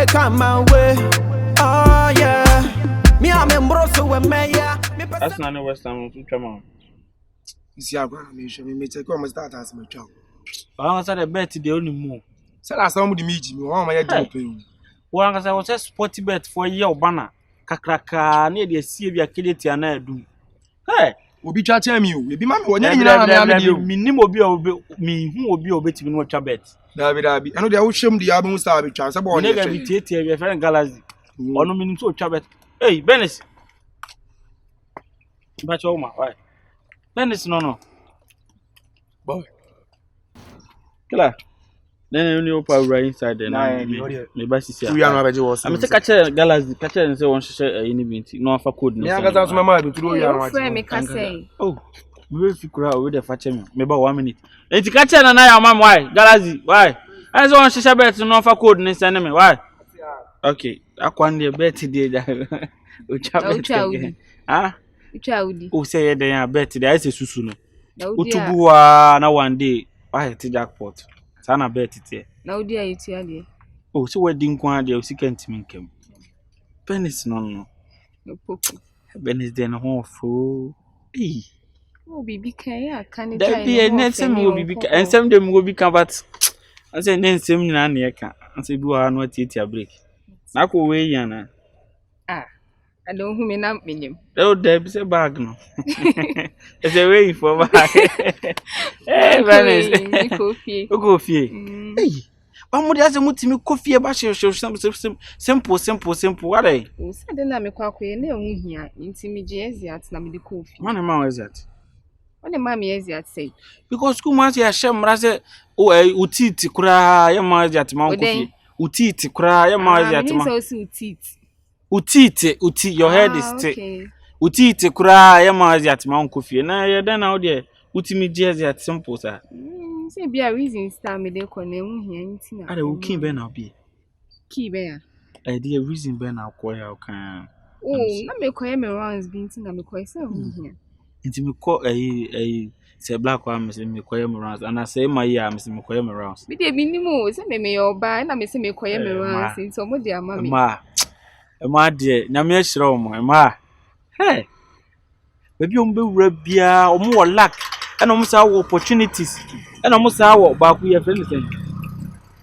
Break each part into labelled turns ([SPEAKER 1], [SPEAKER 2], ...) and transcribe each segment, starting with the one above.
[SPEAKER 1] they come my way. Oh yeah. Me I'm a broso with me yeah.
[SPEAKER 2] That's not the West Ham to come on.
[SPEAKER 3] You see, I'm going to me take on my start as my child.
[SPEAKER 2] I said a bet the only move.
[SPEAKER 3] So last time with the meeting, one my doing.
[SPEAKER 2] Well, as I was a sporty bet for a year banner. Kakraka near the Seer Akidity and I do. Hey,
[SPEAKER 3] we'll be chatting you. We'll be mammy when
[SPEAKER 2] you minimo me who will be obeying what I bet.
[SPEAKER 3] David, I know they will show the album star with chance about
[SPEAKER 2] never be theatre, your friend Galazi. Or no meaning to chabet. Hey, Bennis. But oh my, why? Bennis, no. Boy. Killer. Then you know, inside the night. Maybe see. I'm a catcher, Galazi, catcher, and so on. She said, no for code.
[SPEAKER 3] I got my mind to do your
[SPEAKER 4] say.
[SPEAKER 2] Oh, we will figure out with the fatching. Maybe 1 minute. It's catcher and I am my why, Galazi, why? I want to share better no for code and send me. Why? Okay, I can't be better day. Ah, who say they are better? There is a susuno. Utubu na one day. Why it's jackpot? Sana bet it.
[SPEAKER 4] Now, dear, it's here.
[SPEAKER 2] Oh, so wedding quantity of Scanty minkum. Pennis no.
[SPEAKER 4] Opoku.
[SPEAKER 2] Bennis then home for.
[SPEAKER 4] Oh, BBK, can't
[SPEAKER 2] be a net some will be and some them will become but I say then some nanny can and say do I not eat your break. I go away, Yana.
[SPEAKER 4] Ah, I don't whom in minimum.
[SPEAKER 2] Oh, Deb's a bag no. It's a way for bag. Hey, Bennis, coffee. Hey, one would ask him to coffee about your simple. What I
[SPEAKER 4] said, then I'm a quack here, intimidate at Namidi coffee.
[SPEAKER 2] One amount is that.
[SPEAKER 4] What the mammy is that say?
[SPEAKER 2] Because schoolmaster has shem razor, oh, utiti cry, your mother at Mount Utiti cry, your mother at Mount Utiti, your head is thick. Utiti cry, your mother at Mount Coffee, and I then out there, Utimi at simple, sir.
[SPEAKER 4] Say be a reason star me de konem here.
[SPEAKER 2] I will keep Ben be.
[SPEAKER 4] Key bear.
[SPEAKER 2] I dear reason Ben I'll call you can.
[SPEAKER 4] Oh, not me call me rounds being to me quite so here.
[SPEAKER 2] Into me call a say black one, Miss McQuayam rounds, and I say my year, Miss McQuayam rounds. Be the minimum, say me or buy, and I miss me McQuayam rounds in some of their mammy. Ma dear, Namesh Roma, ma. Hey, maybe you'll be rabia or more luck, and almost our opportunities, and almost our back we have anything.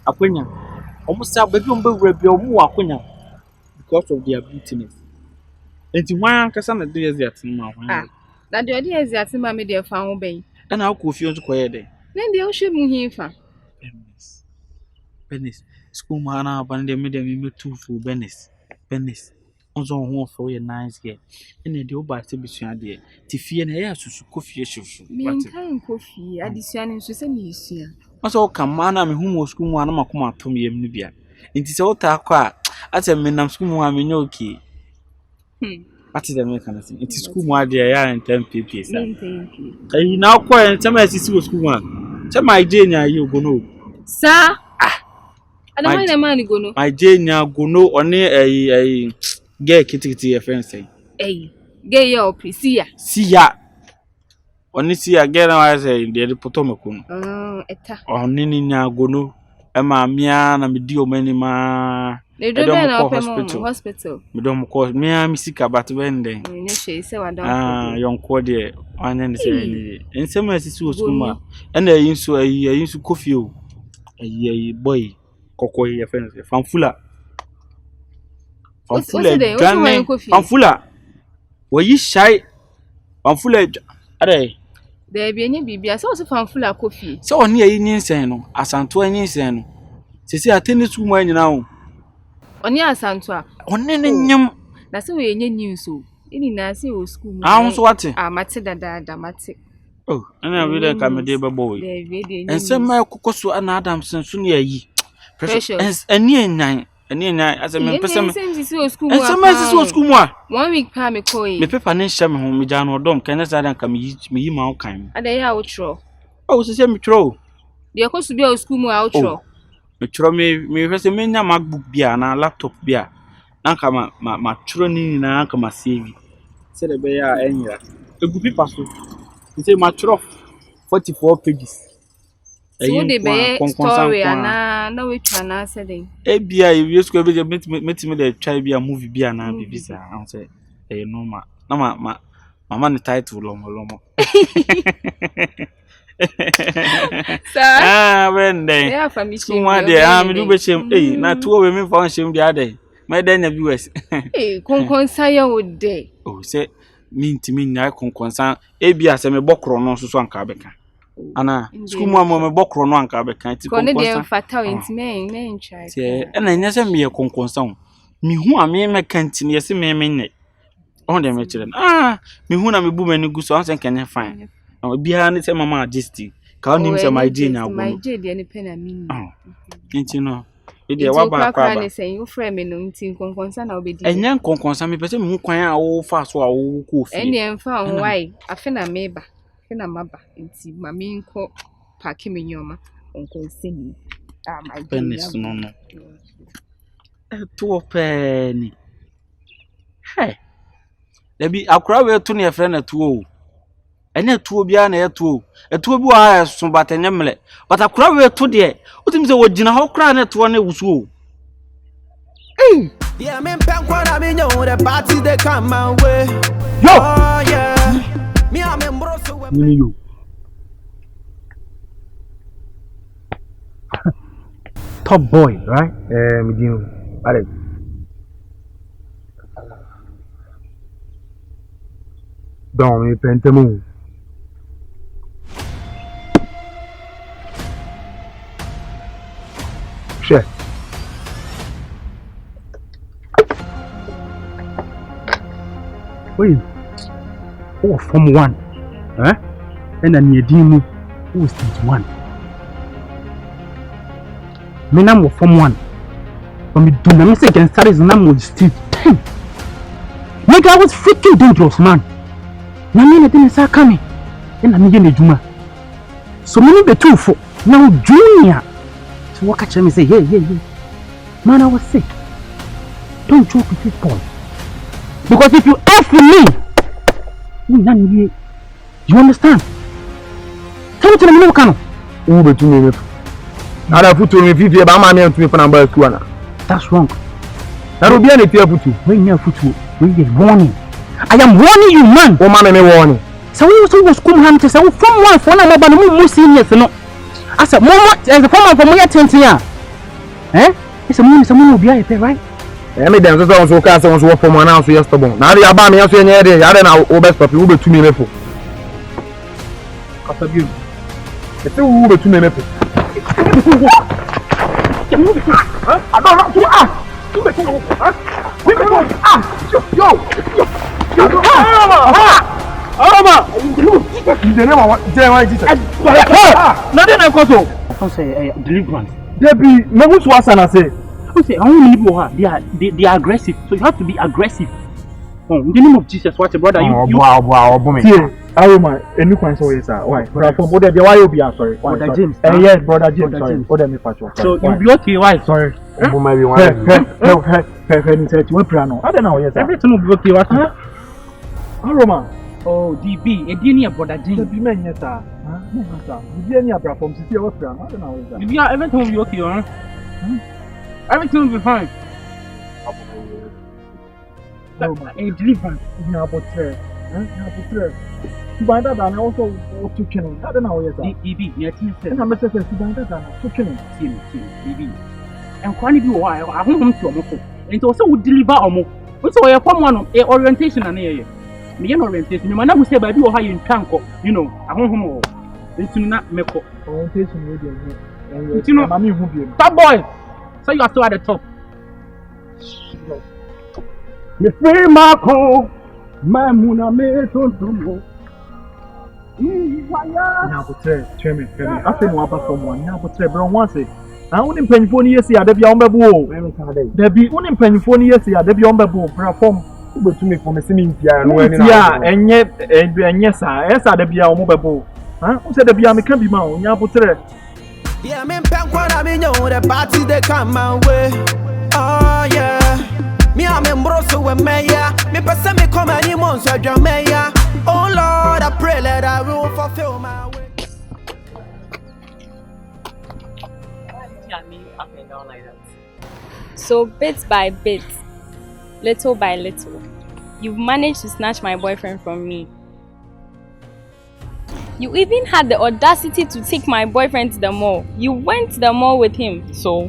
[SPEAKER 2] Aquina, almost our baby will be rabia or more aquina because of their beautiness. And to my uncle, son, the days that now.
[SPEAKER 4] That the idea is that mammy dear found bay.
[SPEAKER 2] And I'll coffee on square day.
[SPEAKER 4] Then the ocean here for
[SPEAKER 2] Bennis, school man, and they made me too full Bennis. Also, home for a nice girl. And the old bastard between dear. Tiffy and hair to coffee.
[SPEAKER 4] Me coffee, addition to send you see.
[SPEAKER 2] Also, come man, I'm whom was school one of my to me, Nubia. It is all talk. As a man, I'm school one, I know key. What is the mechanism? It is school one, dear, and 10 pp. And now quiet, some as you school one. Tell my Jane, you go no.
[SPEAKER 4] Sir, I don't mind a man go no.
[SPEAKER 2] My Jane, go no, only a gay kitty, a friend say.
[SPEAKER 4] Eh, gay your Priscilla.
[SPEAKER 2] See ya. Only see again, I say, the Potomac.
[SPEAKER 4] Oh, eta.
[SPEAKER 2] Or Nina go no. Emma, Mian, and Medio many ma.
[SPEAKER 4] They don't go hospital.
[SPEAKER 2] We don't call me, I'm sick about vending. Young cordial, one and say, and some as it was school, and I used to coffee, a boy, cocoa, your friends, Fanfula. Fanfula. Were you shy? Fanfula,
[SPEAKER 4] there be any baby, I saw Fanfula coffee. So
[SPEAKER 2] near Indian Sano, as Antoine Sano. Say, I attended to mine now.
[SPEAKER 4] On your Santua,
[SPEAKER 2] on any
[SPEAKER 4] that's the way any news so. Any Nancy or school.
[SPEAKER 2] I was what?
[SPEAKER 4] I matted that dramatic.
[SPEAKER 2] Oh, and I really come a dear boy. And some my cocoa and Adamson soon ye. Precious and near 9, as a member. Some school
[SPEAKER 4] 1 week, Pammy Coy.
[SPEAKER 2] The pepper and sham home me down or dom can I come eat me my kind.
[SPEAKER 4] And they are outro.
[SPEAKER 2] Oh, the same throw.
[SPEAKER 4] They are supposed to be a school more outro.
[SPEAKER 2] Me first menya MacBook bia na laptop bia nanka ma troni na nanka ma save say the be ya enya egu paper so say ma 44 pages
[SPEAKER 4] So they be story na we twa na say
[SPEAKER 2] Ebia you square be meet the try be a movie be na be visa I say normal na mama the title Lomo
[SPEAKER 4] sir
[SPEAKER 2] when they
[SPEAKER 4] yeah family
[SPEAKER 2] one day me do be shame na two we me for shame the other my then viewers
[SPEAKER 4] konkonsa ya ode
[SPEAKER 2] oh say me ntimi nya konkonsa ebia se me bokro no so anka abeka ana school mu me bokro no anka abeka ti konkonsa
[SPEAKER 4] ko ne dem fata ntimi me ntrai
[SPEAKER 2] na nya se me konkonsa mi hu a me kantini yesi me ne on dem kire mi hu na me bu mani gu so on se kenye fine bia ne se mama adjust ka onim se my day na go
[SPEAKER 4] my day de ne pena mini
[SPEAKER 2] nti no Iddi wa ba kwa ba
[SPEAKER 4] say you frame me no nti konkonsa na obedi
[SPEAKER 2] enya konkonsa me pese me hu kwan a wo fa so a wo ko fi
[SPEAKER 4] eni emfa on why afi na meba afi na maba nti mami nko paki me nyoma konkonsa ni my
[SPEAKER 2] penis no to penny hey debi akura we to ne efre na tuo ene tuo bia na etuo etuo bi wa so batanye mle batakura we to de utim se wogina ho kura na tuo na wusuo
[SPEAKER 1] Yeah, me penkwa na me know the party they come my way.
[SPEAKER 5] Yo!
[SPEAKER 1] Oh yeah. Me am embroso we
[SPEAKER 5] Nini you. Top boy, right? Medino. Alex. Don't me pentemu. Share. Wait. Oh, Form 1. Eh? And then you deem who is stage 1. Me name was Form 1. But me do not say against studies name was stage 10. Nigga, I was freaking dangerous, man. Na me didn't say coming. And I'm getting a juma. So many be too for now junior. So what catch me say, yeah. Man, I was sick. Don't joke with this boy. Because if you F with me, you understand? Tell me to the Kano. Who be to me? I put to me 50 about my man to me for number 2. That's wrong. That will be any fear put you. When you put you, when you warning. I am warning you, man. Oh, man, me warning. So we was come home to say, from one for number no seniors. No. I said, Mama, as a former for my 10 years. Eh? It's a moon, someone will be a right? I made them so cast on work for my house yesterday. Now they are buying me as any day. I don't know, best of you to me. After you, it's a Uber to me. I don't know to ask. Aroma! Nothing I got to. I say deliverance. Debbie, no one was an say. I say, I only need they are aggressive, so you have to be aggressive. Oh, in the name of Jesus, what a brother, you. Wow, Aroma, a new question is why? From what they why you be sorry. Brother James. Yes, brother James. Sorry. What them so you be okay? Why? Sorry. Maybe one. I don't know. Yes, everything will be okay. What? Aroma. Oh, DB, a dear brother James. DB, man, yes, sir. DB, any abra from City of Fran. I don't know. DB, everything will be okay, huh? Everything will be fine. A deliverance. Yeah, but Subanda and also to killing. I don't know. Yes, DB, yes, and I'm a second Subanda to killing. DB. And quantity why I want to Omoko. And also would deliver Omo. What's why I form one of a orientation and a me orientation. You might say by you how you can you know, I want home. It's not make orientation radio. You know, that boy. So you are still at the top. Me free Marco, my muna me to now, but Chairman, I think one about someone. Now, but bro, once it. I only penny for years here, there be on the bowl. There be only penny for years here, there be on the bowl. Perform to me for me singing piano. Yeah, and yet, and yes, sir, there be on mobile bowl. Huh? Who said there be a can be mount? Yeah, but
[SPEAKER 1] yeah, me penkwa na me know the party they come my way. Oh yeah. Me am embroso we meya. Me pese me come any monster meya. Oh Lord, I pray that I will fulfill my way.
[SPEAKER 6] looking at me up and down like that?
[SPEAKER 7] So bit by bit, little by little, you've managed to snatch my boyfriend from me. You even had the audacity to take my boyfriend to the mall. You went to the mall with him.
[SPEAKER 6] So?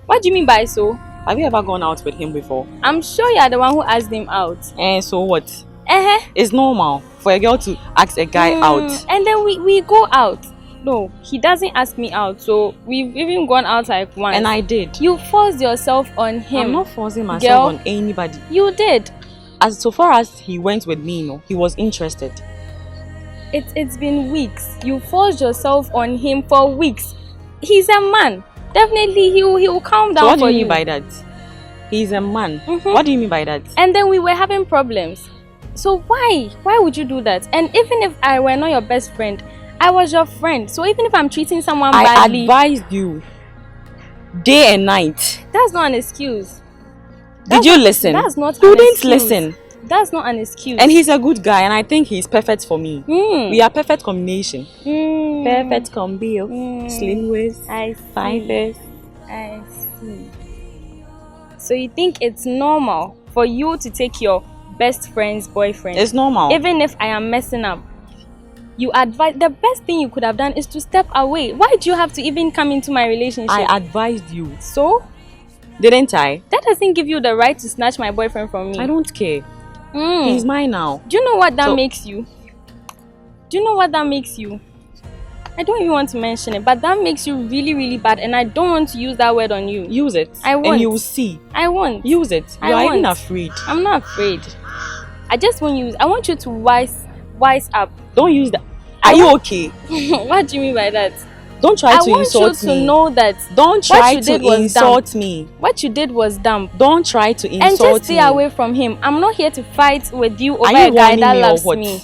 [SPEAKER 7] What do you mean by so?
[SPEAKER 6] Have you ever gone out with him before?
[SPEAKER 7] I'm sure you are the one who asked him out.
[SPEAKER 6] And so what? It's normal for a girl to ask a guy out.
[SPEAKER 7] And then we go out. No, he doesn't ask me out. So we've even gone out like once.
[SPEAKER 6] And I did.
[SPEAKER 7] You forced yourself on him.
[SPEAKER 6] I'm not forcing myself on anybody.
[SPEAKER 7] You did.
[SPEAKER 6] As so far as he went with me, he was interested.
[SPEAKER 7] It's been weeks. You forced yourself on him for weeks. He's a man. Definitely he will calm down.
[SPEAKER 6] So what do you mean by that? He's a man. What do you mean by that?
[SPEAKER 7] And then we were having problems. So why would you do that? And even if I were not your best friend, I was your friend. So even if I'm treating someone badly,
[SPEAKER 6] I advised you day and night.
[SPEAKER 7] That's not an excuse.
[SPEAKER 6] Did you listen?
[SPEAKER 7] That's not.
[SPEAKER 6] You didn't listen.
[SPEAKER 7] That's not an excuse.
[SPEAKER 6] And he's a good guy, and I think he's perfect for me. We are perfect combination. Perfect combo. Slim waist.
[SPEAKER 7] I
[SPEAKER 6] fine face.
[SPEAKER 7] I see. So you think it's normal for you to take your best friend's boyfriend?
[SPEAKER 6] It's normal.
[SPEAKER 7] Even if I am messing up, you advise. The best thing you could have done is to step away. Why do you have to even come into my relationship?
[SPEAKER 6] I advised you.
[SPEAKER 7] So?
[SPEAKER 6] Didn't I?
[SPEAKER 7] That doesn't give you the right to snatch my boyfriend from me.
[SPEAKER 6] I don't care. He's mine now.
[SPEAKER 7] Do you know what that makes you? Do you know what that makes you? I don't even want to mention it, but that makes you really, really bad, and I don't want to use that word on you.
[SPEAKER 6] Use it.
[SPEAKER 7] I won't.
[SPEAKER 6] And you will see.
[SPEAKER 7] I won't.
[SPEAKER 6] Use it. You are even afraid.
[SPEAKER 7] I'm not afraid. I just want you. I want you to wise up.
[SPEAKER 6] Don't use that. Are you okay?
[SPEAKER 7] What do you mean by that?
[SPEAKER 6] Don't try to insult me.
[SPEAKER 7] I want you to know that.
[SPEAKER 6] Don't try to insult me.
[SPEAKER 7] What you did was dumb.
[SPEAKER 6] Don't try to insult me.
[SPEAKER 7] And just stay away from him. I'm not here to fight with you over a guy that loves me.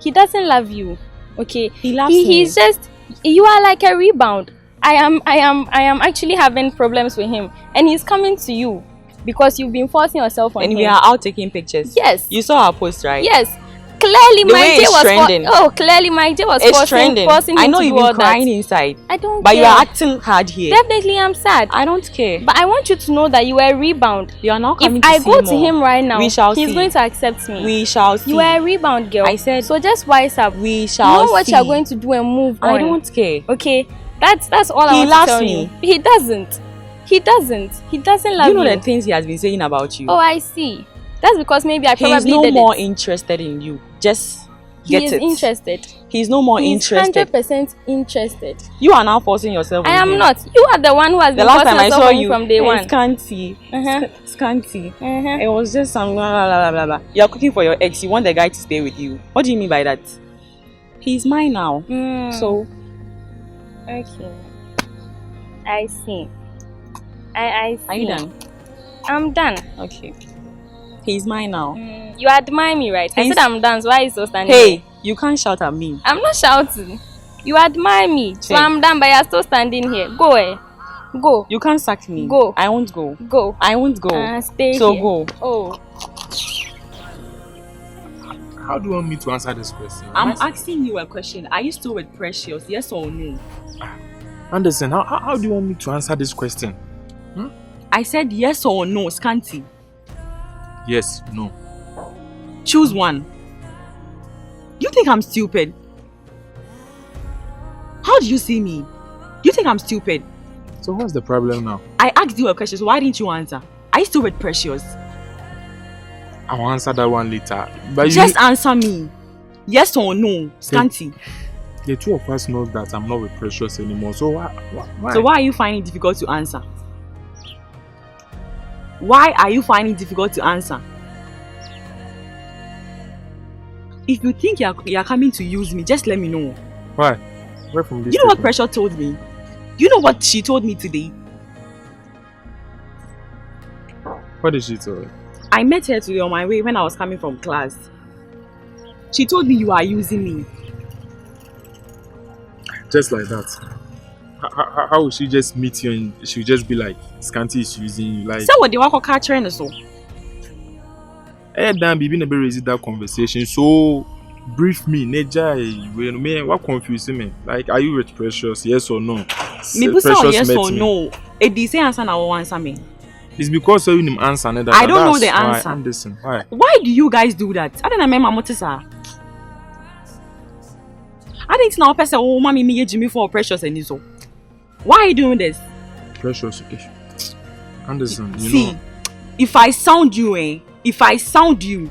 [SPEAKER 7] He doesn't love you. Okay.
[SPEAKER 6] He loves me.
[SPEAKER 7] He's just. You are like a rebound. I am actually having problems with him, and he's coming to you because you've been forcing yourself on him.
[SPEAKER 6] And we are out taking pictures.
[SPEAKER 7] Yes.
[SPEAKER 6] You saw our post, right?
[SPEAKER 7] Yes. Clearly
[SPEAKER 6] the
[SPEAKER 7] my day was
[SPEAKER 6] trending.
[SPEAKER 7] Clearly my day was
[SPEAKER 6] forcing
[SPEAKER 7] him
[SPEAKER 6] I know
[SPEAKER 7] to
[SPEAKER 6] you've
[SPEAKER 7] do
[SPEAKER 6] been crying inside.
[SPEAKER 7] I don't
[SPEAKER 6] but
[SPEAKER 7] care.
[SPEAKER 6] You are acting hard here.
[SPEAKER 7] Definitely I'm sad.
[SPEAKER 6] I don't care.
[SPEAKER 7] But I want you to know that you are a rebound.
[SPEAKER 6] You are not coming
[SPEAKER 7] if
[SPEAKER 6] to
[SPEAKER 7] I
[SPEAKER 6] see
[SPEAKER 7] go
[SPEAKER 6] more.
[SPEAKER 7] to him right now,
[SPEAKER 6] he's
[SPEAKER 7] going to accept me.
[SPEAKER 6] We shall see.
[SPEAKER 7] You are a rebound girl.
[SPEAKER 6] I said
[SPEAKER 7] so just wise up.
[SPEAKER 6] We shall
[SPEAKER 7] know what
[SPEAKER 6] see.
[SPEAKER 7] you're going to do and move on.
[SPEAKER 6] I don't care.
[SPEAKER 7] Okay. That's all I want to tell you. He doesn't. He doesn't love you.
[SPEAKER 6] You know the things he has been saying about you.
[SPEAKER 7] Oh, I see. That's because maybe I probably
[SPEAKER 6] did it. He's no more interested in you. Just get it.
[SPEAKER 7] He is interested.
[SPEAKER 6] He's no more interested.
[SPEAKER 7] 100% interested.
[SPEAKER 6] You are now forcing yourself on
[SPEAKER 7] I am
[SPEAKER 6] him.
[SPEAKER 7] not. You are the one who has been forcing yourself on me from day one.
[SPEAKER 6] Scanty. Scanty. It was just some blah, blah, blah, blah. You're cooking for your ex. You want the guy to stay with you. What do you mean by that? He's mine now. So.
[SPEAKER 7] Okay. I see. I see.
[SPEAKER 6] Are you done?
[SPEAKER 7] I'm done.
[SPEAKER 6] Okay. He's mine now.
[SPEAKER 7] You admire me, right? I said I'm done, so why are you so standing
[SPEAKER 6] Hey,
[SPEAKER 7] here?
[SPEAKER 6] You can't shout at me.
[SPEAKER 7] I'm not shouting. You admire me, so I'm done, but you're still standing here. Go, Go.
[SPEAKER 6] You can't sack me.
[SPEAKER 7] Go.
[SPEAKER 6] I won't go.
[SPEAKER 7] Go.
[SPEAKER 6] I won't go.
[SPEAKER 7] Stay
[SPEAKER 6] so
[SPEAKER 7] here.
[SPEAKER 6] Go.
[SPEAKER 7] Oh.
[SPEAKER 8] How do you want me to answer this question?
[SPEAKER 6] I'm asking you a question. Are you still with Precious? Yes or no?
[SPEAKER 8] Anderson, how do you want me to answer this question?
[SPEAKER 6] I said yes or no, Scanty.
[SPEAKER 8] Yes, no.
[SPEAKER 6] Choose one. You think I'm stupid? How do you see me? You think I'm stupid?
[SPEAKER 8] So what's the problem now?
[SPEAKER 6] I asked you a question, so why didn't you answer? Are you still with Precious?
[SPEAKER 8] I'll answer that one later. But
[SPEAKER 6] just answer me. Yes or no, Scanty.
[SPEAKER 8] The two of us know that I'm not with Precious anymore. So why?
[SPEAKER 6] So why are you finding it difficult to answer? Why are you finding it difficult to answer? If you think you're coming to use me, just let me know.
[SPEAKER 8] Why? Where from this?
[SPEAKER 6] You know what Precious told me? You know what she told me today?
[SPEAKER 8] What did she tell you?
[SPEAKER 6] I met her today on my way when I was coming from class. She told me you are using me.
[SPEAKER 8] Just like that. How would she just meet you and she'll just be like, Scanty is using you? Like,
[SPEAKER 6] so what they want to catch her in the soul?
[SPEAKER 8] Dan, we've been able to raise that conversation. So Brief me, Neja. Me, what confusing me? Like, are you with Precious? Yes or no?
[SPEAKER 6] Me busa yes or no. Iddi say answer na one answer me.
[SPEAKER 8] It's because you him answer.
[SPEAKER 6] I don't know the answer.
[SPEAKER 8] Anderson, why?
[SPEAKER 6] Why do you guys do that? I don't know my motisa. I didn't know person oh mommy me Jimmy for Precious and so. Why are you doing this?
[SPEAKER 8] Precious. Anderson, you
[SPEAKER 6] see,
[SPEAKER 8] know.
[SPEAKER 6] If I sound you,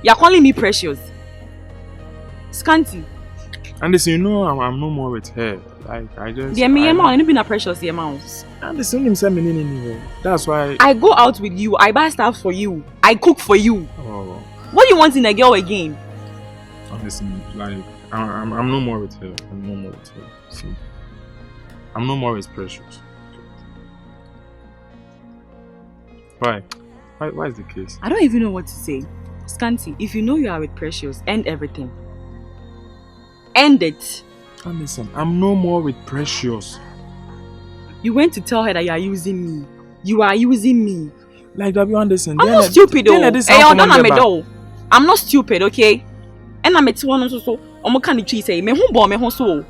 [SPEAKER 6] you're calling me Precious. Scanty.
[SPEAKER 8] Anderson, you know I'm no more with her. Like I just.
[SPEAKER 6] Yeah, me and been a Precious your mouse.
[SPEAKER 8] Anderson himself me anyway. That's why.
[SPEAKER 6] I go out with you. I buy stuff for you. I cook for you.
[SPEAKER 8] Oh.
[SPEAKER 6] What do you want in a girl again?
[SPEAKER 8] Anderson, like I'm no more with her. I'm no more with her. See, I'm no more with Precious. Why? Why is the case?
[SPEAKER 6] I don't even know what to say. Scanty, if you know you are with Precious, end everything. End it.
[SPEAKER 8] Listen, I'm no more with Precious.
[SPEAKER 6] You went to tell her that you are using me. You are using me.
[SPEAKER 8] Like W Anderson.
[SPEAKER 6] I'm not stupid though. I'm not stupid, okay? And I'm at one so say me so.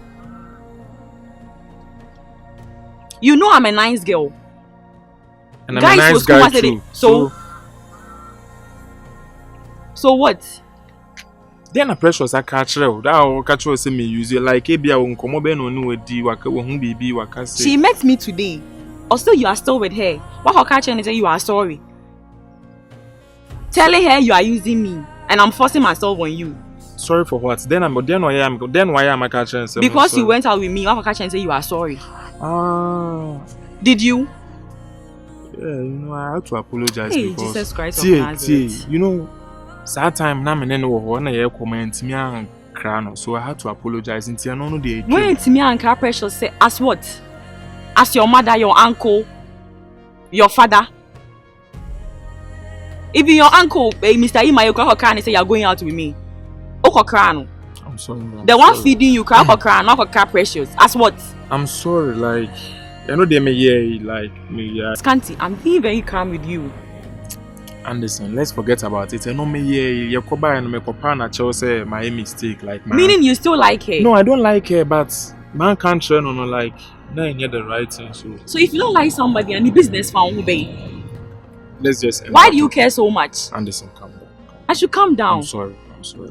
[SPEAKER 6] You know I'm a nice girl.
[SPEAKER 8] And I'm a nice guy too.
[SPEAKER 6] So what?
[SPEAKER 8] Then a Precious I catch her. That catch her say me use it like ebia unkomo be no no edi waka wo hu bibi waka say.
[SPEAKER 6] She met me today. Or still you are still with her. What her catch her and say you are sorry. Telling her you are using me and I'm forcing myself on you.
[SPEAKER 8] Sorry for what? Then why am I catching her?
[SPEAKER 6] Because you went out with me, what her catch her and say you are sorry. Did you?
[SPEAKER 8] Yeah, you know I have to apologize
[SPEAKER 6] hey,
[SPEAKER 8] because
[SPEAKER 6] Jesus Christ of Nazareth.
[SPEAKER 8] you know that time na me no na ye comment me an cry so I had to apologize until no dey.
[SPEAKER 6] When me and cry Precious say as what? As your mother, your uncle, your father. Even your uncle, Mr. Ima, you cry and say you are going out with me.
[SPEAKER 8] I'm sorry.
[SPEAKER 6] The one feeding you cry not cry Precious. As what?
[SPEAKER 8] I'm sorry, like you know they may hear like me.
[SPEAKER 6] Scanty, I'm being very calm with you.
[SPEAKER 8] Anderson, let's forget about it. I know me you go by and me papa na say my mistake like man.
[SPEAKER 6] Meaning you still like her?
[SPEAKER 8] No, I don't like her, but man can't train on like now you the right thing.
[SPEAKER 6] So if you don't like somebody and the business found who be,
[SPEAKER 8] let's just.
[SPEAKER 6] Why do you care so much?
[SPEAKER 8] Anderson, calm down.
[SPEAKER 6] I should calm down.
[SPEAKER 8] I'm sorry.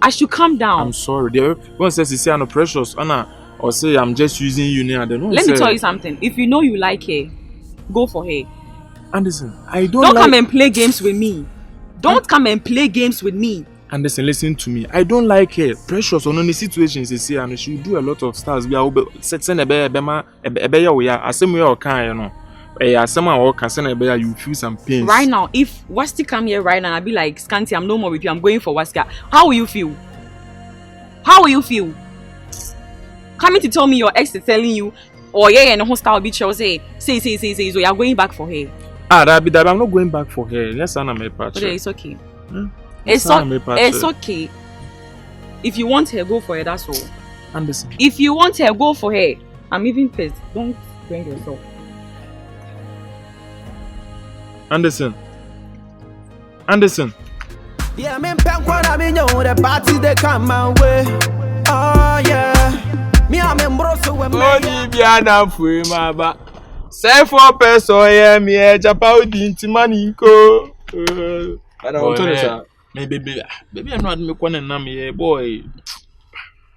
[SPEAKER 6] I should calm down.
[SPEAKER 8] I'm sorry. The one says you say I'm Precious, Anna, or say I'm just using you now.
[SPEAKER 6] Let me tell you something. If you know you like her, go for her.
[SPEAKER 8] Anderson, I don't
[SPEAKER 6] like... come and play games with me. Don't come and play games with me.
[SPEAKER 8] Anderson, listen to me. I don't like her. Precious on any situations you see, and she will do a lot of stars. We are send a bear we are same way or can you know. Someone or can send a bear you feel some pain.
[SPEAKER 6] Right now, if Wasti come here right now, I'll be like Scanty, I'm no more with you. I'm going for Wasti. How will you feel? How will you feel? Coming to tell me your ex is telling you, or yeah, and the hostile bitch will say, so you're going back for her.
[SPEAKER 8] That I'm not going back for her. Yes, I'm a part.
[SPEAKER 6] Okay, it's okay. It's okay. If you want her, go for her. That's all.
[SPEAKER 8] Anderson.
[SPEAKER 6] If you want her, go for her. I'm even pissed. Don't bring yourself.
[SPEAKER 8] Anderson.
[SPEAKER 1] Yeah, me pen kwa me know the party they come my way. Oh yeah. Me am embroso we me.
[SPEAKER 9] Oh, you be an free my ba. Say for person yeah me japa odi ntimani nko. Ana on to say.
[SPEAKER 8] Me baby I'm not me kwana na me boy.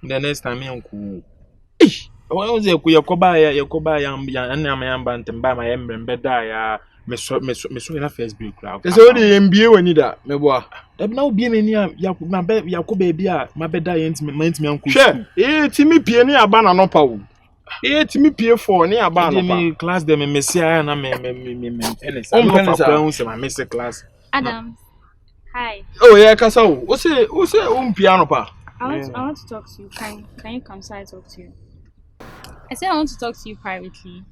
[SPEAKER 8] The next time me unku. Why was you yakoba ya yamba ntemba ma yembe da ya me so na Facebook crowd.
[SPEAKER 9] Say o dey MBA wani da me boa.
[SPEAKER 8] Da na obi me ni yakoba bi a ma beda ye ntimi anku.
[SPEAKER 9] She timi pie ni aba na no pa wo. Timi pie for ni aba na pa.
[SPEAKER 8] Me class dem me sia na me NS. I miss class.
[SPEAKER 7] Adam. Hi.
[SPEAKER 9] Oh yeah, kasa wo. O say piano pa.
[SPEAKER 7] I want to talk to you. Can you come so I talk to you? I said I want to talk to you privately.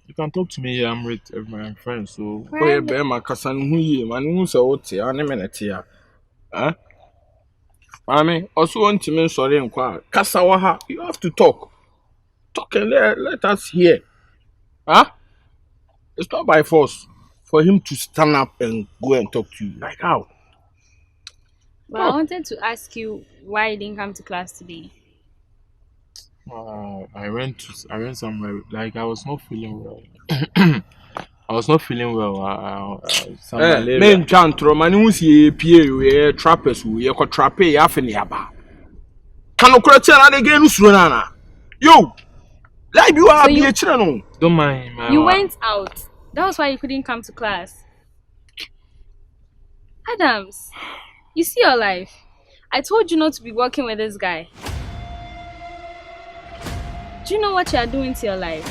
[SPEAKER 8] You can talk to me here. I'm with my friends. So.
[SPEAKER 9] Oh yeah, be ma kasa nu ye. Ma nu so wote ane me na te ya. Mami, also want to me sorry nkwa. Kasa wa ha. You have to talk. Talk and let us hear. It's not by force for him to stand up and go and talk to you.
[SPEAKER 8] Like how?
[SPEAKER 7] But I wanted to ask you why you didn't come to class today.
[SPEAKER 8] I went somewhere. Like I was not feeling well. I was not feeling well. Some malaria.
[SPEAKER 9] Men chantro mani usi pie trappers we ko trappe ya fini aba. Kanu kura chera de genu suro nana. Yo. Like you are be chira no.
[SPEAKER 8] Don't mind.
[SPEAKER 7] You went out. That was why you couldn't come to class. Adams, you see your life. I told you not to be working with this guy. Do you know what you are doing to your life?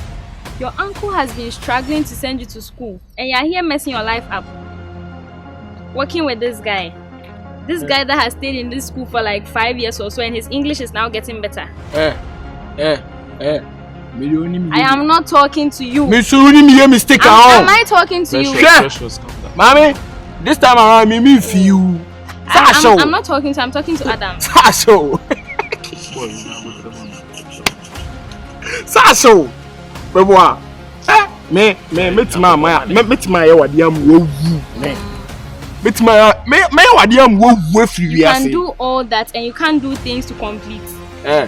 [SPEAKER 7] Your uncle has been struggling to send you to school, and you are here messing your life up. Working with this guy. This guy that has stayed in this school for like 5 years or so, and his English is now getting better. I am not talking to you.
[SPEAKER 9] Mistake
[SPEAKER 7] am I talking to you?
[SPEAKER 9] Mommy, this time around me feel.
[SPEAKER 7] I'm not talking to. I'm talking to Adam.
[SPEAKER 9] Saso. Beboa. Me metima ya wade am wo free.
[SPEAKER 7] You can do all that and you can't do things to complete.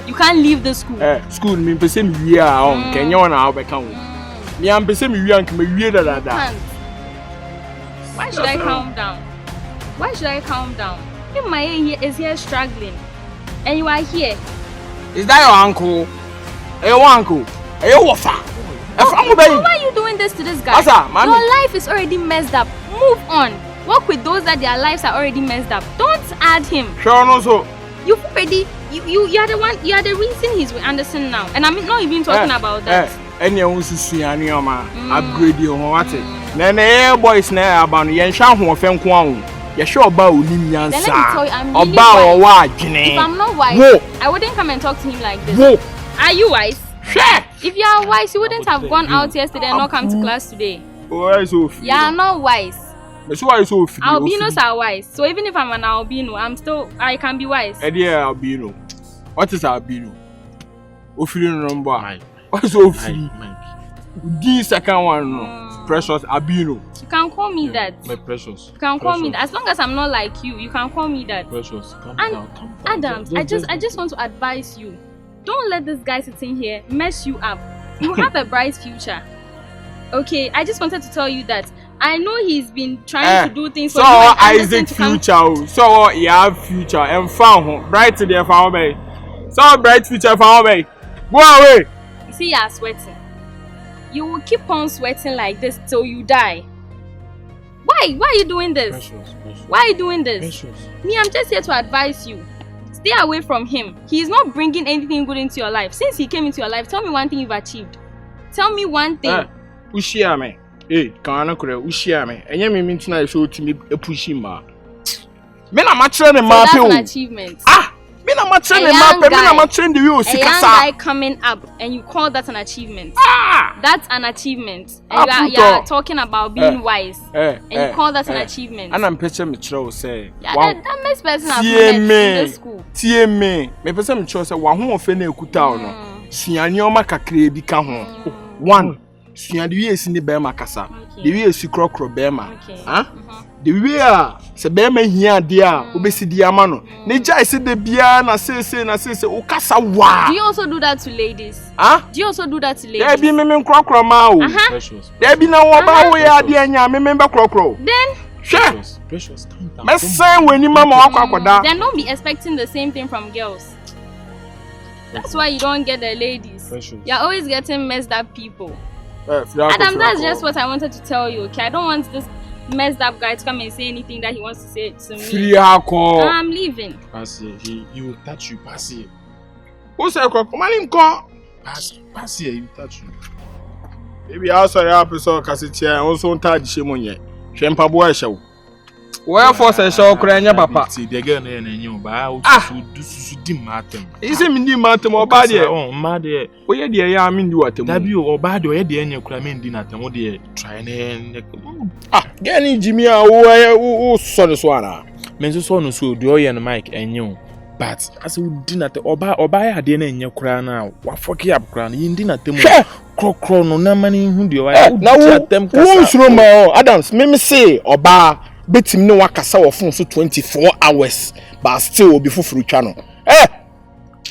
[SPEAKER 7] You can't leave the school.
[SPEAKER 9] School me pese me wi a on Kenya na obeka wo. Me am pese me wi an ke me wi da.
[SPEAKER 7] Why should I calm down? Why should I calm down? If my here is here struggling and you are here.
[SPEAKER 9] Is that your uncle? Your uncle? Your wafa?
[SPEAKER 7] Why are you doing this to this guy? Your life is already messed up. Move on. Work with those that their lives are already messed up. Don't add him.
[SPEAKER 9] Sure, no so.
[SPEAKER 7] You've already you are the one. You are the reason he's with Anderson now, and I'm not even talking about that.
[SPEAKER 9] Any one see any upgrade your what? Then boys now about yen shan ho fen ko an. You sure about unim yansa.
[SPEAKER 7] Then let me tell you, I'm really wise. If I'm not wise, I wouldn't come and talk to him like this. Are you wise?
[SPEAKER 9] Sure.
[SPEAKER 7] If you are wise, you wouldn't have gone out yesterday and not come to class today.
[SPEAKER 9] Oh, so
[SPEAKER 7] you are not wise.
[SPEAKER 9] That's why so free.
[SPEAKER 7] Albinos are wise. So even if I'm an albino, I can be wise.
[SPEAKER 9] Dear albino. What is albino? Ofiri number. What's so free? This second one no. Precious albino.
[SPEAKER 7] You can call me that.
[SPEAKER 8] My precious.
[SPEAKER 7] You can call me that. As long as I'm not like you can call me that.
[SPEAKER 8] Precious. Come
[SPEAKER 7] down. Adams, I just want to advise you. Don't let this guy sitting here mess you up. You have a bright future. Okay, I just wanted to tell you that. I know he's been trying to do things for you.
[SPEAKER 9] So Isaac future. So you have future and found bright today for me. So bright future for me. Go away.
[SPEAKER 7] See, you are sweating. You will keep on sweating like this till you die. Why? Why are you doing this?
[SPEAKER 8] Precious.
[SPEAKER 7] Why are you doing this?
[SPEAKER 8] Precious.
[SPEAKER 7] Me, I'm just here to advise you. Stay away from him. He is not bringing anything good into your life. Since he came into your life, tell me one thing you've achieved. Tell me one thing.
[SPEAKER 9] Ushia me. Kana kure ushia me. Enye me mintina so timi push ma. Me na ma train ma pe o.
[SPEAKER 7] That's an achievement.
[SPEAKER 9] Me na ma train ma pe, me na ma train the way o sikasa.
[SPEAKER 7] A young guy coming up and you call that an achievement. That's an achievement. And you are talking about being wise. And you call that an achievement.
[SPEAKER 9] And I'm picture me throw say.
[SPEAKER 7] That makes person have met in the school.
[SPEAKER 9] Tie me pese me throw say wa ho ofe na ekuta o no. Suani o makakre bi ka ho. One. Suani we esi ni be makasa. The way esi krokro be ma. The way se be ma hia de a obesi di ama no. Ne jai se de bia na say o kasa wa.
[SPEAKER 7] Do you also do that to ladies? Do you also do that to ladies?
[SPEAKER 9] There be me krokro ma o. There be na wo ba wo ya de anya me be krokro.
[SPEAKER 7] Then
[SPEAKER 8] Precious, calm down.
[SPEAKER 9] Me say when ni mama akwakoda.
[SPEAKER 7] Then don't be expecting the same thing from girls. That's why you don't get the ladies.
[SPEAKER 8] Precious.
[SPEAKER 7] You're always getting messed up people. Adam, that's just what I wanted to tell you, okay? I don't want this messed up guy to come and say anything that he wants to say to me. I'm leaving.
[SPEAKER 8] Passy, he will touch you, Passy.
[SPEAKER 9] Who said, Komalinko?
[SPEAKER 8] Passy, he will touch you.
[SPEAKER 9] Maybe I saw your episode because also touch Shimonye. Shempa boy show. Where for say show Kranya Papa?
[SPEAKER 8] See, the girl and you, but do matter.
[SPEAKER 9] Is it me matter or bad?
[SPEAKER 8] Oh, mad.
[SPEAKER 9] Where the I mean you at the
[SPEAKER 8] W or bad or the end you cramming dinner, dear, trying and
[SPEAKER 9] Genny Jimmy, who saw the swana.
[SPEAKER 8] Men's son, so do you and Mike and you. But as we dinner or buy a dinner in your crown now, what for up crown in dinner to crow no money who do I now them Adams, me say or bar.
[SPEAKER 9] betim no wakasa wo phone so 24 hours but still will be full channel.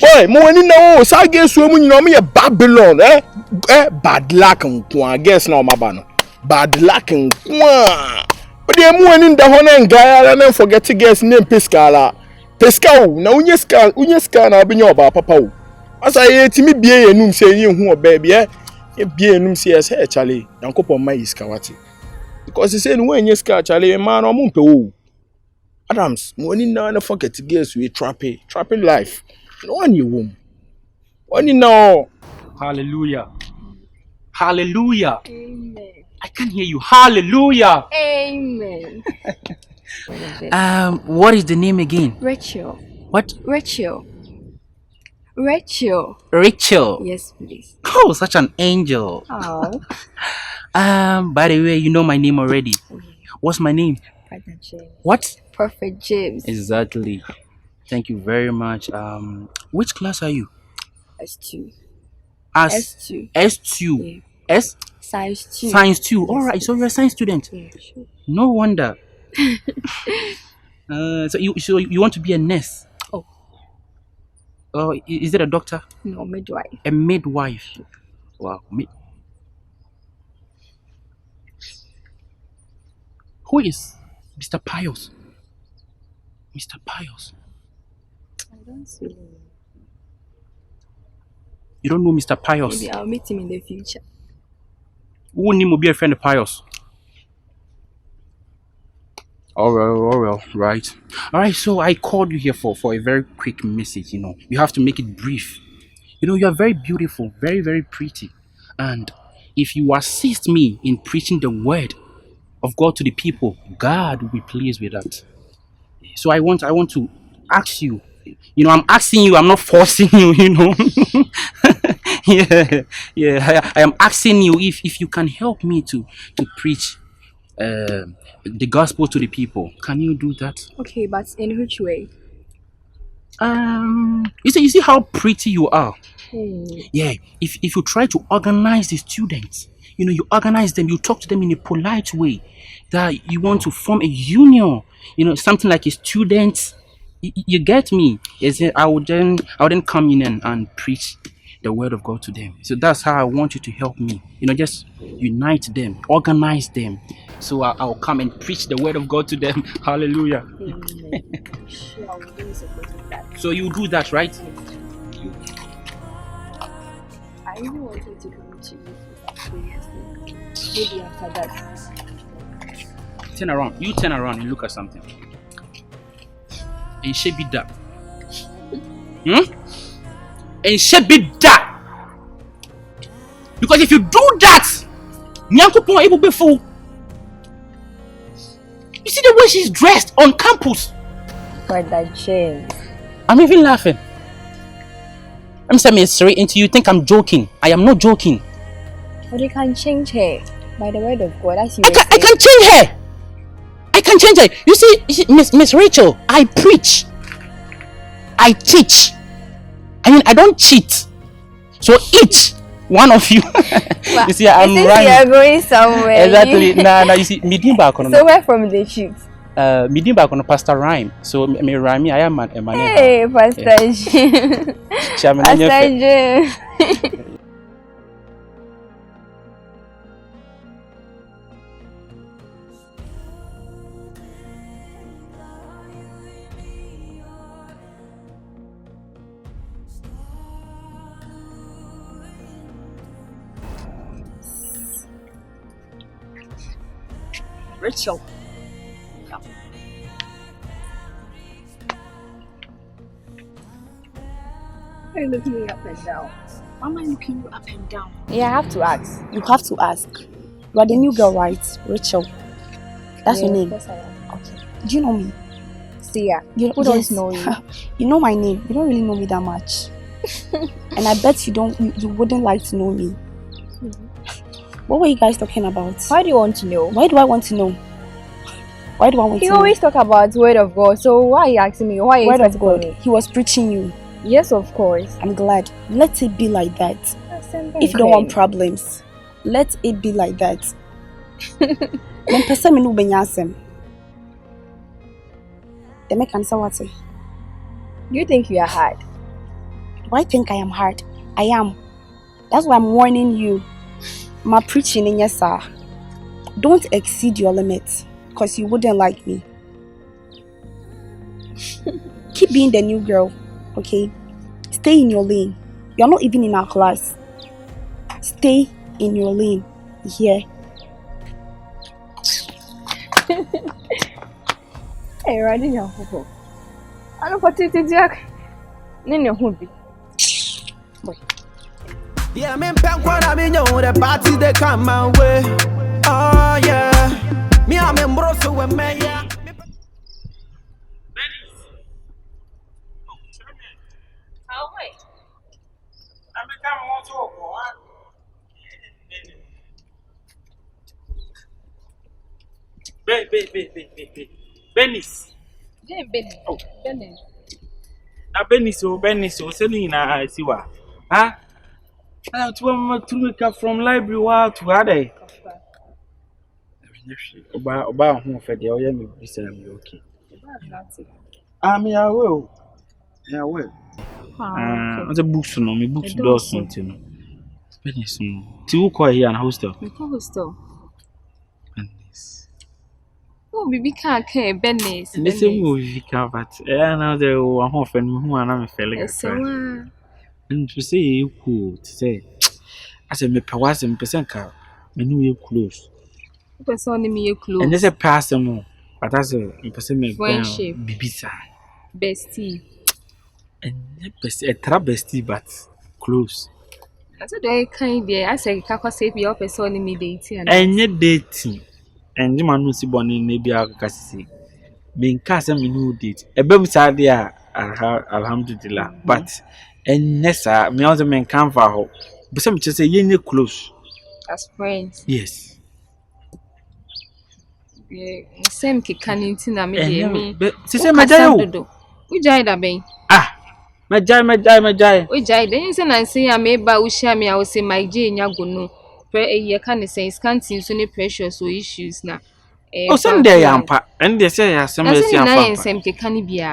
[SPEAKER 9] Boy, mo ani na o sa guess we mu nyina mo ye Babylon bad luck nko I guess na o maba no bad luck nko o de mu ani nda ho na ngaya na forget guess name Pescala Pescal na unye ska na obenye oba papa o asa ye timi bie yenum se yin hu oba bie e bie yenum se yes e chale yankopon mai iska wati because he say no enye ska chale man o mu mpe o Adams mo ani na forget guess we trapping life. No one you womb. Only know.
[SPEAKER 5] Hallelujah. Hallelujah.
[SPEAKER 4] Amen.
[SPEAKER 5] I can't hear you. Hallelujah.
[SPEAKER 4] Amen.
[SPEAKER 5] What is the name again?
[SPEAKER 4] Rachel.
[SPEAKER 5] What?
[SPEAKER 4] Rachel.
[SPEAKER 5] Rachel.
[SPEAKER 4] Yes, please.
[SPEAKER 5] Oh, such an angel.
[SPEAKER 4] Oh.
[SPEAKER 5] By the way, you know my name already. What's my name?
[SPEAKER 4] Prophet James.
[SPEAKER 5] What?
[SPEAKER 4] Prophet James.
[SPEAKER 5] Exactly. Thank you very much. Which class are you?
[SPEAKER 4] S2.
[SPEAKER 5] S2.
[SPEAKER 4] Yeah.
[SPEAKER 5] S?
[SPEAKER 4] Science 2.
[SPEAKER 5] Science 2.
[SPEAKER 4] Yes,
[SPEAKER 5] All right. So you're a science student.
[SPEAKER 4] Yeah, sure.
[SPEAKER 5] No wonder. So you want to be a nurse?
[SPEAKER 4] Oh.
[SPEAKER 5] Oh, is it a doctor?
[SPEAKER 4] No, midwife.
[SPEAKER 5] A midwife. Wow. Who is Mr. Pius? Mr. Pius.
[SPEAKER 4] I don't really know.
[SPEAKER 5] You don't know Mr. Pius?
[SPEAKER 4] Maybe I'll meet him in the future.
[SPEAKER 5] Who name will be a friend of Pius? All right. All right, so I called you here for a very quick message, you know. You have to make it brief. You know, you are very beautiful, very, very pretty. And if you assist me in preaching the word of God to the people, God will be pleased with that. So I want to ask you. You know, I'm asking you, I'm not forcing you, you know. yeah. I am asking you if you can help me to preach the gospel to the people. Can you do that?
[SPEAKER 4] Okay, but in which way?
[SPEAKER 5] You see how pretty you are. Yeah, if you try to organize the students, you know, you organize them, you talk to them in a polite way, that you want to form a union, you know, something like a student. You get me? Is it? I would then come in and preach the word of God to them. So that's how I want you to help me. You know, just unite them, organize them. So I'll come and preach the word of God to them. Hallelujah.
[SPEAKER 4] Sure, I will do support with that.
[SPEAKER 5] So you do that, right?
[SPEAKER 4] I even wanted to come to you for maybe after that.
[SPEAKER 5] Turn around. You turn around and look at something. And shape it that. And shape it that. Because if you do that, Nyankopon able be fool. You see the way she's dressed on campus.
[SPEAKER 4] Brother James.
[SPEAKER 5] I'm even laughing. I'm saying straight into you think I'm joking. I am not joking.
[SPEAKER 4] But you can change her by the word of God. As you
[SPEAKER 5] I can change her. I can change her. You see, Miss Rachel, I preach. I teach. I mean, I don't cheat. So each one of you. You see, I'm running.
[SPEAKER 4] You're going somewhere.
[SPEAKER 5] Exactly. Nah. You see, me back on.
[SPEAKER 4] So where from the shoot?
[SPEAKER 5] Me back on Pastor Rhyme. So me rhyme. I am a man.
[SPEAKER 4] Hey, Pastor Jim. Pastor Jim.
[SPEAKER 6] Rachel.
[SPEAKER 4] Why are you looking me up and down?
[SPEAKER 6] Why am I looking you up and down?
[SPEAKER 4] Yeah, I have to ask.
[SPEAKER 6] You have to ask. You are the new girl, right? Rachel. That's your name.
[SPEAKER 4] Yes, I am.
[SPEAKER 6] Okay. Do you know me?
[SPEAKER 4] Seer.
[SPEAKER 6] Who
[SPEAKER 4] doesn't know you?
[SPEAKER 6] You know my name. You don't really know me that much. And I bet you wouldn't like to know me. What were you guys talking about?
[SPEAKER 4] Why do you want to know?
[SPEAKER 6] Why do I want to know? Why do I want to know?
[SPEAKER 4] You always talk about word of God, so why are you asking me? Why are you
[SPEAKER 6] word of God?
[SPEAKER 4] me?
[SPEAKER 6] He was preaching you.
[SPEAKER 4] Yes, of course.
[SPEAKER 6] I'm glad. Let it be like that. If you don't want problems, let it be like that.
[SPEAKER 10] The make answer what?
[SPEAKER 7] You think you are hard?
[SPEAKER 10] Do I think I am hard? I am. That's why I'm warning you. My preaching in yes, sir. Don't exceed your limits, because you wouldn't like me. Keep being the new girl, okay? Stay in your lane. You're not even in our class. Stay in your lane. Here.
[SPEAKER 7] Hey, riding your hobo. I don't put it in Jack. Name your hobby.
[SPEAKER 1] Yeah, me pen when I mean you the party they come my way. Oh yeah, me I'm in Brussels with me yeah.
[SPEAKER 7] Oh wait.
[SPEAKER 2] I'm becoming more talk. Benis.
[SPEAKER 4] Yeah, Benny.
[SPEAKER 2] Oh.
[SPEAKER 4] Benny.
[SPEAKER 2] Na Benis so selling na siwa. Ah? I to make up from library wa to ade. Oba ho fe de oya me bisa me okay. Me I will. Yeah, well. The books no, me books do something. Benis no. Ti wo call here na hostel.
[SPEAKER 4] Me call hostel. Oh, baby can't care Benny's.
[SPEAKER 2] And the same movie but now there one half and who are feeling.
[SPEAKER 4] So,
[SPEAKER 2] and to say you could say, as a me pawas and percent car, me knew you close.
[SPEAKER 4] Person me close.
[SPEAKER 2] And there's a person, but as a person
[SPEAKER 4] friendship,
[SPEAKER 2] bibisa,
[SPEAKER 4] bestie,
[SPEAKER 2] and a trap bestie, but close.
[SPEAKER 4] I said, I can't be. I said, Kako save your person in me dating.
[SPEAKER 2] And yet dating. And the man who see born in maybe a cassie. Being cast and me no date. A baby sadia, alhamdulillah. But, and Nessa, me other men come for her. But some just say, you're close.
[SPEAKER 4] As friends.
[SPEAKER 2] Yes.
[SPEAKER 4] Same kikaninti na me.
[SPEAKER 2] But, say, my child.
[SPEAKER 4] We jide a bay.
[SPEAKER 2] Ah, my jai.
[SPEAKER 4] We jide. Then you say, I say, I may buy share me. I will say, my Jane, Yaguno. You can't say Scanty so any pressures or issues now.
[SPEAKER 2] Oh, Sunday, Yampa, and they say, as some
[SPEAKER 4] same can be.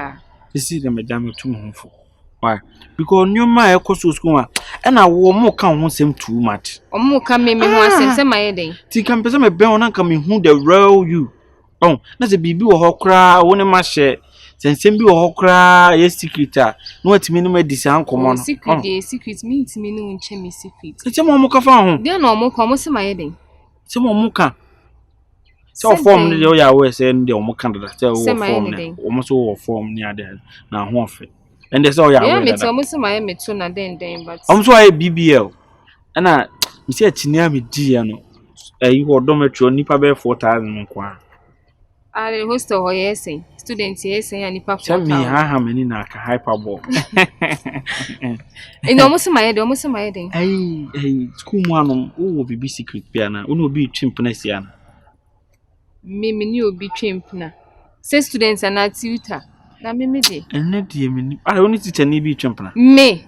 [SPEAKER 2] You see them, madame, too hopeful. Why? Because new my cost school, and I will more count him too much.
[SPEAKER 4] Or more come me once and my heading.
[SPEAKER 2] Think I'm present a bell and coming who the row you. Oh, that's a baby or cry, one of my share. Since some be or cry, yes, secret. No, it's minimum design common.
[SPEAKER 4] Secret means me no chemi secret.
[SPEAKER 2] It's a mocha found.
[SPEAKER 4] They are no more common my heading.
[SPEAKER 2] Some mocha. So form the way I was saying the Omocan that almost all form near there. Now, one fit. And there's all your way. It's
[SPEAKER 4] almost my metuna then, but
[SPEAKER 2] I'm so a BBL. And I said, near me, Giano. You are dormitory, Nipa Bear 4,000.
[SPEAKER 4] I hostel or yes, students, yes, and Nipa.
[SPEAKER 2] Tell me how many naka hyperbole.
[SPEAKER 4] And almost my heading.
[SPEAKER 2] Hey, school one will be secret piano, will be chimpnesiana.
[SPEAKER 4] Me knew be chimp na. Say students are not tutor. Na me de.
[SPEAKER 2] And not dear, I only teach any be chimpna.
[SPEAKER 4] Me.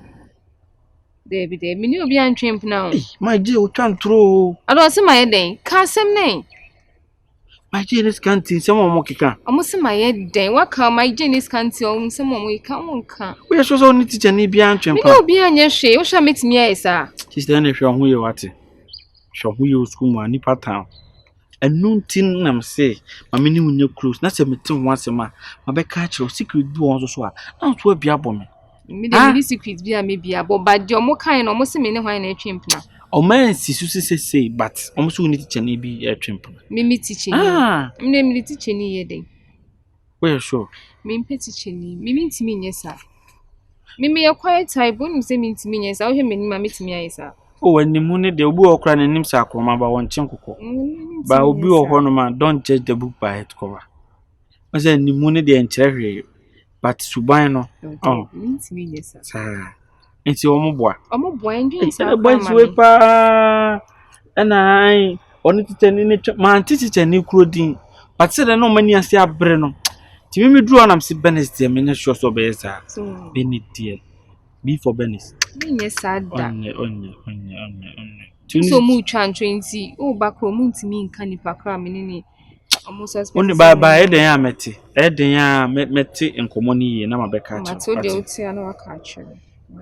[SPEAKER 4] David, me knew be an chimp now.
[SPEAKER 2] My dear, we can't throw.
[SPEAKER 4] I don't see my heading. Can't some name.
[SPEAKER 2] My genius can't see someone more can.
[SPEAKER 4] Almost my head then. What come my genius can't see on someone we can't.
[SPEAKER 2] We are so only teach any be an chimp.
[SPEAKER 4] You be an your shade. What shall make me, sir?
[SPEAKER 2] She's then if you're who you are. Show who you school one Nipa town. And noon tin nam say, my mini will no cruise, not a meeting once a month. My back catch your secret do also. Not to be a woman.
[SPEAKER 4] Me secret be a maybe a bob, but you're more kind almost a minute when a chimp now.
[SPEAKER 2] Oh, man, say, but almost we need to be a chimp.
[SPEAKER 4] Mimi teaching. Me teaching ye day.
[SPEAKER 2] Well, sure.
[SPEAKER 4] Me teaching me to me, yes, sir. Mimi a quiet type, wouldn't say me to me, yes, I'll hear me, mammy to me, sir. Oh, when the moon they will walk around and him sacrum about one chinko. But will be a hornman, don't judge the book by its cover. Was then the moon the entire but Subano. Oh, means me, yes,
[SPEAKER 2] sir. It's your boy.
[SPEAKER 4] I'm a boy, and
[SPEAKER 2] it's a boy's whipper. And I only to tell in it, my teacher, new clothing. But said I know many as they are Breno. To me, draw and I'm si Bennis, the miniature so better. So, Benny dear. Be for Bennis.
[SPEAKER 4] Yes, sad.
[SPEAKER 2] Only.
[SPEAKER 4] So much and 20. Oh, back home to me in Canipa cramming.
[SPEAKER 2] Only by the amity. Eden meti enkomoni na mabeka.
[SPEAKER 4] Mato de uti ana wakache.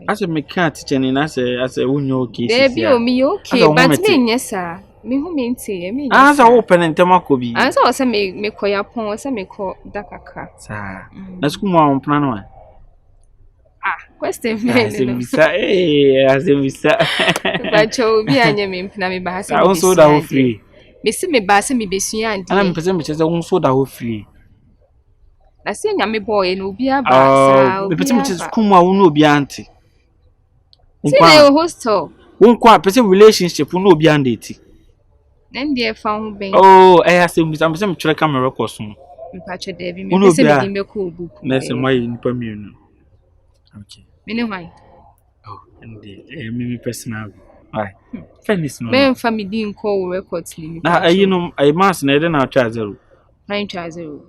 [SPEAKER 2] As a mechanic teaching in as a unyo case.
[SPEAKER 4] There be me okay, but me yes sir. Me who mean say me.
[SPEAKER 2] As I open and temakobi.
[SPEAKER 4] As I say me koya pon, say me ko dakaka.
[SPEAKER 2] Sa. Na school on plan one.
[SPEAKER 4] Question me.
[SPEAKER 2] As in Misa.
[SPEAKER 4] But cho bi anya me mpina me ba say.
[SPEAKER 2] I also da free.
[SPEAKER 4] Me see me ba say me besua andi.
[SPEAKER 2] Ana me pese me chese unso da free.
[SPEAKER 4] Na say nya me boy no obi aba sa.
[SPEAKER 2] Me pese me chese school mu a wo no obi anti.
[SPEAKER 4] See na hostel.
[SPEAKER 2] Won kwa pese relationship no obi andeti.
[SPEAKER 4] Then dey fa ho ben.
[SPEAKER 2] Oh, I say me say me try camera record so.
[SPEAKER 4] Mpache dey bi me say me dey make book.
[SPEAKER 2] Na say my nipa mienu. Okay.
[SPEAKER 4] Me ne why?
[SPEAKER 2] Oh, and me personal. Why? Fairness no.
[SPEAKER 4] Me family din call records ni.
[SPEAKER 2] Na you know I must na dey na try zero.
[SPEAKER 4] 9 try 0.